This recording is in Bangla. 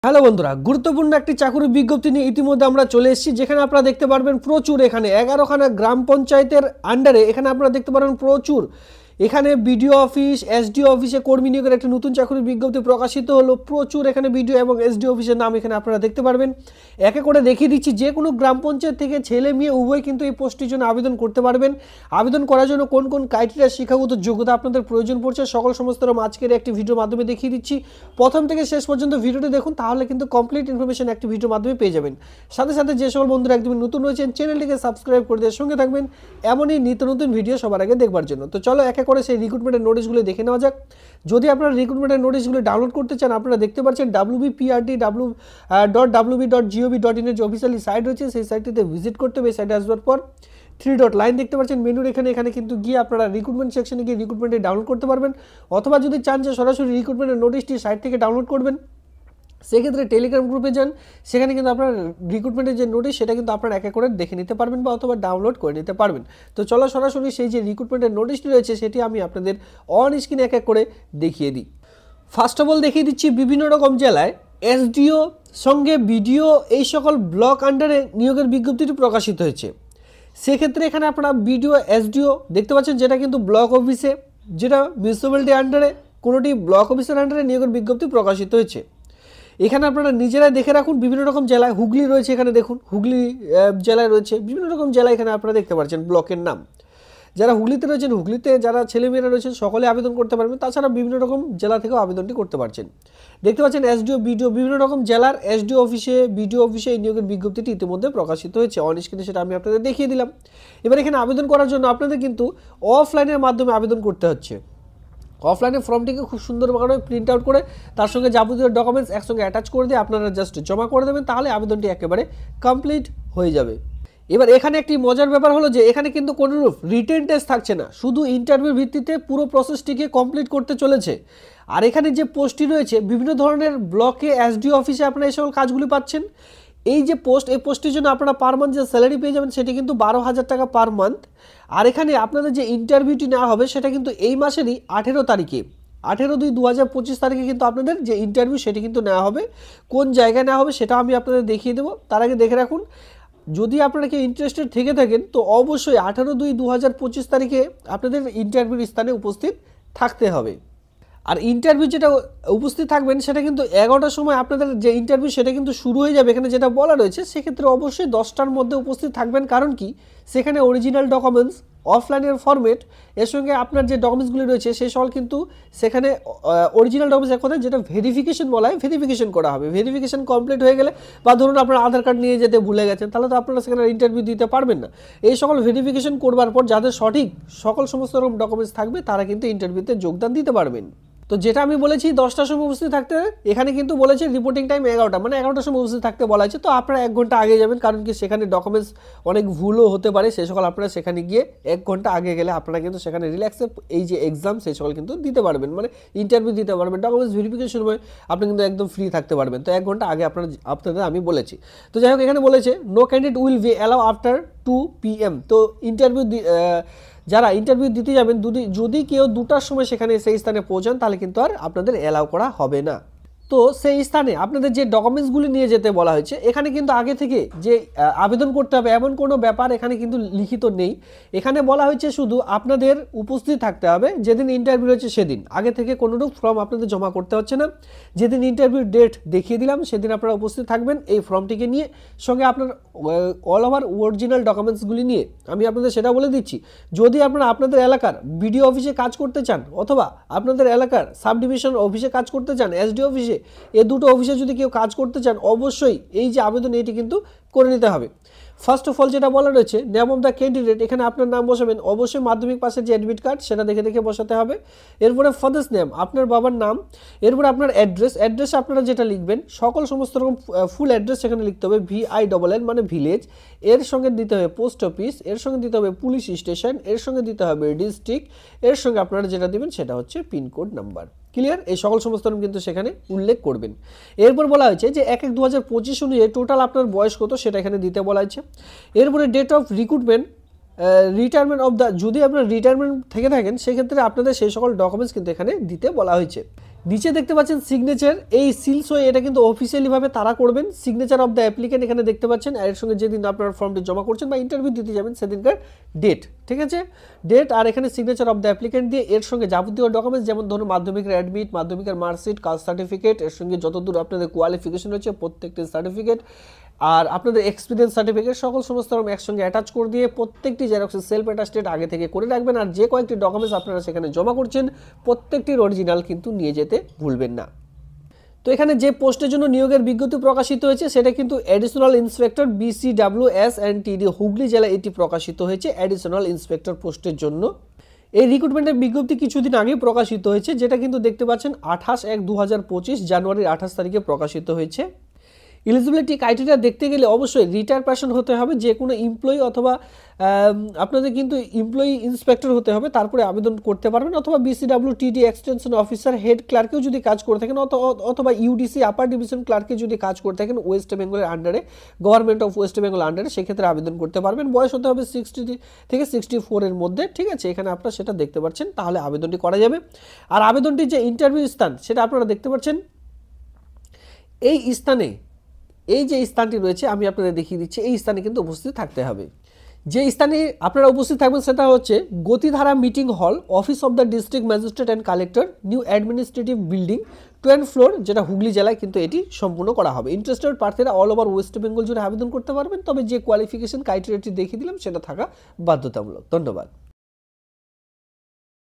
হ্যালো বন্ধুরা, গুরুত্বপূর্ণ একটি চাকরির বিজ্ঞপ্তি নিয়ে ইতিমধ্যে আমরা চলে এসেছি, যেখানে আপনারা দেখতে পারবেন প্রচুর এখানে 11খানা গ্রাম পঞ্চায়েতের আন্ডারে এখানে আপনারা দেখতে পারবেন প্রচুর এখানে বিডিও অফিস, এসডিও অফিসে কর্মী নিয়োগের একটি নতুন চাকরির বিজ্ঞপ্তি প্রকাশিত হলো। প্রচুর এখানে বিডিও এবং এসডিও অফিসের নাম এখানে আপনারা দেখতে পারবেন। একে করে দেখিয়ে দিচ্ছি, যে কোনো গ্রাম পঞ্চায়েত থেকে ছেলে মেয়ে উভয় কিন্তু এই পোস্টের জন্য আবেদন করতে পারবেন। আবেদন করার জন্য কোন কোন ক্রাইটেরিয়া, শিক্ষাগত যোগ্যতা আপনাদের প্রয়োজন পড়ছে সকল সমস্ত আজকের একটি ভিডিওর মাধ্যমে দেখিয়ে দিচ্ছি। প্রথম থেকে শেষ পর্যন্ত ভিডিওটি দেখুন, তাহলে কিন্তু কমপ্লিট ইনফরমেশন একটি ভিডিওর মাধ্যমে পেয়ে যাবেন। সাথে সাথে যে সকল বন্ধুরা একদমই নতুন রয়েছেন, চ্যানেলটিকে সাবস্ক্রাইব করে দেওয়ার সঙ্গে থাকবেন এমনই নিত্য নতুন ভিডিও সবার আগে দেখবার জন্য। তো চলো একে করে সেই রিক্রুটমেন্টের নোটিশগুলো দেখে নেওয়া যাক। যদি আপনারা রিক্রুটমেন্টের নোটিশগুলো ডাউনলোড করতে চান, আপনারা দেখতে পাচ্ছেন wbprd.wb.gov.in এর যে অফিসিয়ালি সাইট রয়েছে, সেই সাইটটিতে ভিজিট করতে হবে। সাইটে আসবার পর 3 ডট লাইন দেখতে পাচ্ছেন মেনুর এখানে কিন্তু গিয়ে আপনারা রিক্রুটমেন্ট সেকশনে গিয়ে রিক্রুটমেন্টে ডাউনলোড করতে পারবেন। অথবা যদি চান যে সরাসরি রিক্রুটমেন্টের নোটিশটি সাইট থেকে ডাউনলোড করবেন, সেক্ষেত্রে টেলিগ্রাম গ্রুপে যান, সেখানে কিন্তু আপনার রিক্রুটমেন্টের যে নোটিশ সেটা কিন্তু আপনারা একে করে দেখে নিতে পারবেন বা অথবা ডাউনলোড করে নিতে পারবেন। তো চলো সরাসরি সেই যে রিক্রুটমেন্টের নোটিশটি রয়েছে সেটি আমি আপনাদের অন স্ক্রিনে এক এক করে দেখিয়ে দিই। ফার্স্ট অফ অল দেখিয়ে দিচ্ছি বিভিন্ন রকম জেলায় এসডিও সঙ্গে বিডিও এই সকল ব্লক আন্ডারে নিয়োগের বিজ্ঞপ্তিটি প্রকাশিত হয়েছে। সেক্ষেত্রে এখানে আপনারা বিডিও এসডিও দেখতে পাচ্ছেন, যেটা কিন্তু ব্লক অফিসে, যেটা মিউনিসিপ্যালিটি আন্ডারে, কোনোটি ব্লক অফিসের আন্ডারে নিয়োগের বিজ্ঞপ্তি প্রকাশিত হয়েছে। এখানে আপনারা নিজেরাই দেখে রাখুন, বিভিন্ন রকম জেলায়, হুগলি রয়েছে এখানে দেখুন, হুগলি জেলায় রয়েছে বিভিন্ন রকম জেলা, এখানে আপনারা দেখতে পাচ্ছেন ব্লকের নাম। যারা হুগলিতে রয়েছেন, হুগলিতে যারা ছেলেমেয়েরা রয়েছেন সকলে আবেদন করতে পারবেন। তাছাড়া বিভিন্ন রকম জেলা থেকেও আবেদনটি করতে পারছেন। দেখতে পাচ্ছেন এসডিও বিডিও বিভিন্ন রকম জেলার এসডিও অফিসে, বিডিও অফিসে এই নিয়োগের বিজ্ঞপ্তিটি ইতিমধ্যে প্রকাশিত হয়েছে। অন স্ক্রিনে সেটা আমি আপনাদের দেখিয়ে দিলাম। এবার এখানে আবেদন করার জন্য আপনাদের কিন্তু অফলাইনের মাধ্যমে আবেদন করতে হচ্ছে। অফলাইনে ফর্মটিকে খুব সুন্দরভাবে প্রিন্ট আউট করে তার সঙ্গে যাবতীয় ডকুমেন্টস একসঙ্গে অ্যাটাচ করে দিয়ে আপনারা জাস্ট জমা করে দেবেন, তাহলে আবেদনটি একেবারে কমপ্লিট হয়ে যাবে। এবার এখানে একটি মজার ব্যাপার হলো যে এখানে কিন্তু কোনোরূপ রিটেন টেস্ট থাকছে না, শুধু ইন্টারভিউর ভিত্তিতে পুরো প্রসেসটিকে কমপ্লিট করতে চলেছে। আর এখানে যে পোস্টটি রয়েছে বিভিন্ন ধরনের ব্লকে, এসডিও অফিসে আপনারা এই সকল কাজগুলি পাচ্ছেন। এই যে পোস্ট, এই পোস্টের জন্য আপনারা পার মান্থ যে স্যালারি পেয়ে যাবেন সেটি কিন্তু 12,000 টাকা পার মান্থ। আর এখানে আপনাদের যে ইন্টারভিউটি নেওয়া হবে সেটা কিন্তু এই মাসেরই 18 তারিখে, 18/2/2025 তারিখে কিন্তু আপনাদের যে ইন্টারভিউ সেটি কিন্তু নেওয়া হবে। কোন জায়গায় নেওয়া হবে সেটা আমি আপনাদের দেখিয়ে দেবো। তার আগে দেখে রাখুন, যদি আপনারা কেউ ইন্টারেস্টেড থেকে থাকেন তো অবশ্যই 18/2/2025 তারিখে আপনাদের ইন্টারভিউর স্থানে উপস্থিত থাকতে হবে। আর ইন্টারভিউ যেটা উপস্থিত থাকবেন সেটা কিন্তু 11টার সময় আপনাদের যে ইন্টারভিউ সেটা কিন্তু শুরু হয়ে যাবে, এখানে যেটা বলা রয়েছে। সেক্ষেত্রে অবশ্যই 10টার মধ্যে উপস্থিত থাকবেন, কারণ কি সেখানে অরিজিনাল ডকুমেন্টস, অফলাইনের ফরম্যাট, এর সঙ্গে আপনার যে ডকুমেন্টসগুলি রয়েছে সেই সকল কিন্তু সেখানে অরিজিনাল ডকুমেন্টস এক কথা যেটা ভেরিফিকেশন বলা হয়, ভেরিফিকেশন করা হবে। ভেরিফিকেশন কমপ্লিট হয়ে গেলে বা ধরুন আপনার আধার কার্ড নিয়ে যেতে ভুলে গেছেন, তাহলে তো আপনারা সেখানে ইন্টারভিউ দিতে পারবেন না। এই সকল ভেরিফিকেশন করবার পর যাদের সঠিক সকল সমস্ত রকম ডকুমেন্টস থাকবে তারা কিন্তু ইন্টারভিউতে যোগদান দিতে পারবেন। তো যেটা আমি বলেছি 10টার সময় উপস্থিত থাকতে, এখানে কিন্তু বলেছে রিপোর্টিং টাইম 11টা, মানে 11টার সময় উপস্থিত থাকতে বলা হয়েছে। তো আপনারা 1 ঘন্টা আগে যাবেন, কারণ কি সেখানে ডকুমেন্টস অনেক ভুলও হতে পারে। সেই সকল আপনারা সেখানে গিয়ে 1 ঘন্টা আগে গেলে আপনারা কিন্তু সেখানে রিল্যাক্সে এই যে এক্সাম সেই সকল কিন্তু দিতে পারবেন, মানে ইন্টারভিউ দিতে পারবেন। ডকুমেন্টস ভেরিফিকেশন সময় আপনি কিন্তু একদম ফ্রি থাকতে পারবেন। তো 1 ঘন্টা আগে আপনাদের আমি বলেছি। তো যাই হোক, এখানে বলেছে no candidate will be allow after 2 PM। তো ইন্টারভিউ যারা ইন্টারভিউ দিতে যাবেন যদি কেউ 2টার সময় সেখানে সেই স্থানে পৌঁছান, তাহলে কিন্তু আর আপনাদের অ্যালাউ করা হবে না। তো সেই স্থানে আপনাদের যে ডকুমেন্টসগুলি নিয়ে যেতে বলা হয়েছে, এখানে কিন্তু আগে থেকে যে আবেদন করতে হবে এমন কোনো ব্যাপার এখানে কিন্তু লিখিত নেই। এখানে বলা হয়েছে শুধু আপনাদের উপস্থিত থাকতে হবে যেদিন ইন্টারভিউ রয়েছে সেদিন। আগে থেকে কোনোরূপ ফর্ম আপনাদের জমা করতে হচ্ছে না। যেদিন ইন্টারভিউর ডেট দেখিয়ে দিলাম সেদিন আপনারা উপস্থিত থাকবেন এই ফর্মটিকে নিয়ে, সঙ্গে আপনার অল ওভার অরিজিনাল ডকুমেন্টসগুলি নিয়ে। আমি আপনাদের সেটা বলে দিচ্ছি, যদি আপনারা আপনাদের এলাকার বিডিও অফিসে কাজ করতে চান অথবা আপনাদের এলাকার সাব ডিভিশন অফিসে কাজ করতে চান, এসডিও অফিসে, এই দুটো অফিসে যদি কেউ কাজ করতে চান অবশ্যই এই যে আবেদন এটি কিন্তু করে নিতে হবে। ফার্স্ট অফ অল যেটা বলা রয়েছে নেম অফ দ্য ক্যান্ডিডেট, এখানে আপনার নাম বসাবেন। অবশ্যই মাধ্যমিক পাশের যে অ্যাডমিট কার্ড সেটা দেখে বসাতে হবে। এরপরে ফাদার্স নেম, আপনার বাবার নাম। এরপরে আপনার অ্যাড্রেস আপনারা যেটা লিখবেন সকল সমস্ত রকম ফুল অ্যাড্রেস সেখানে লিখতে হবে, VILL মানে ভিলেজ। এর সঙ্গে দিতে হবে পোস্ট অফিস, এর সঙ্গে দিতে হবে পুলিশ স্টেশন, এর সঙ্গে দিতে হবে ডিস্ট্রিক্ট, এর সঙ্গে আপনারা যেটা দিবেন সেটা হচ্ছে পিনকোড নাম্বার। ক্লিয়ার? এই সকল সমস্ত কিন্তু সেখানে উল্লেখ করবেন। এরপর বলা হয়েছে যে 1/1/2025 অনুযায়ী টোটাল আপনার বয়স কত সেটা এখানে দিতে বলা হয়েছে। এরপরে date of recruitment, retirement of the, যদি আপনার রিটায়ারমেন্ট থেকে থাকেন সেক্ষেত্রে আপনাদের সেই সকল ডকুমেন্টস কিন্তু এখানে দিতে বলা হয়েছে। নিচে দেখতে পাচ্ছেন সিগনেচার, এই সিলস হয়ে এটা কিন্তু অফিসিয়ালি ভাবে তারা করবেন। সিগনেচার অফ দ্য অ্যাপ্লিকেন্ট এখানে দেখতে পাচ্ছেন, আর এর সঙ্গে যেদিন আপনার ফর্মটি জমা করছেন বা ইন্টারভিউ দিতে যাবেন সেদিনকার ডেট, ঠিক আছে, ডেট, আর এখানে সিগনেচার অফ দ্য অ্যাপ্লিকেন্ট দিয়ে এর সঙ্গে যাবতীয় ডকুমেন্টস যেমন ধরুন মাধ্যমিকের অ্যাডমিট, মাধ্যমিকের মার্কশিট, কাস্ট সার্টিফিকেট, এর সঙ্গে যতদূর আপনাদের কোয়ালিফিকেশন রয়েছে প্রত্যেকটি সার্টিফিকেট, আর আপনাদের এক্সপিরিয়েন্স সার্টিফিকেট সকল সমস্ত রকম একসঙ্গে অ্যাটাচ করে দিয়ে প্রত্যেকটি জেরক্সের সেলফ অ্যাটাস্টেড আগে থেকে করে রাখবেন। আর যে কয়েকটি ডকুমেন্টস আপনারা সেখানে জমা করছেন প্রত্যেকটির অরিজিনাল কিন্তু নিয়ে যেতে ভুলবেন না। তো এখানে যে পোস্টের জন্য নিয়োগের বিজ্ঞপ্তি প্রকাশিত হয়েছে সেটা কিন্তু অ্যাডিশনাল ইন্সপেক্টর BCWS&TD হুগলি জেলা, এটি প্রকাশিত হয়েছে অ্যাডিশনাল ইন্সপেক্টর পোস্টের জন্য। এই রিক্রুটমেন্টের বিজ্ঞপ্তি কিছুদিন আগেই প্রকাশিত হয়েছে, যেটা কিন্তু দেখতে পাচ্ছেন 28/1/2025 জানুয়ারির 28 তারিখে প্রকাশিত হয়েছে। এলিজিবিলিটি ক্রাইটেরিয়া দেখতে গেলে অবশ্যই রিটায়ার পারসন হতে হবে, যে কোনো এমপ্লয়ি অথবা আপনাদের কিন্তু এমপ্লয়ি ইন্সপেক্টর হতে হবে, তারপরে আবেদন করতে পারবেন, অথবা BCWTD এক্সটেনশন অফিসার হেড ক্লার্কেও যদি কাজ করে থাকেন, অথবা UDC আপার ডিভিশন ক্লার্কে যদি কাজ করে থাকেন ওয়েস্ট বেঙ্গলের আন্ডারে, গভর্নমেন্ট অফ ওয়েস্ট বেঙ্গল আন্ডারে, সেক্ষেত্রে আবেদন করতে পারবেন। বয়স হতে হবে 60 থেকে 64 এর মধ্যে, ঠিক আছে, এখানে আপনারা সেটা দেখতে পাচ্ছেন, তাহলে আবেদনটি করা যাবে। আর আবেদনটির যে ইন্টারভিউ স্থান সেটা আপনারা দেখতে পাচ্ছেন, এই স্থানে, এই যে স্থানটি রয়েছে আমি আপনাদের দেখিয়ে দিচ্ছি, এই স্থানে কিন্তু উপস্থিত থাকতে হবে। যে স্থানে আপনারা উপস্থিত থাকবেন সেটা হচ্ছে গতিধারা মিটিং হল, office of the district magistrate and collector, new administrative building, 12 floor, যেটা হুগলি জেলায় কিন্তু এটি সম্পূর্ণ করা হবে। ইন্টারেস্টেড প্রার্থীরা অল ওভার ওয়েস্ট বেঙ্গল জুড়ে আবেদন করতে পারবেন, তবে যে কোয়ালিফিকেশন ক্রাইটেরিয়াটি দেখিয়ে দিলাম সেটা থাকা বাধ্যতামূলক। ধন্যবাদ।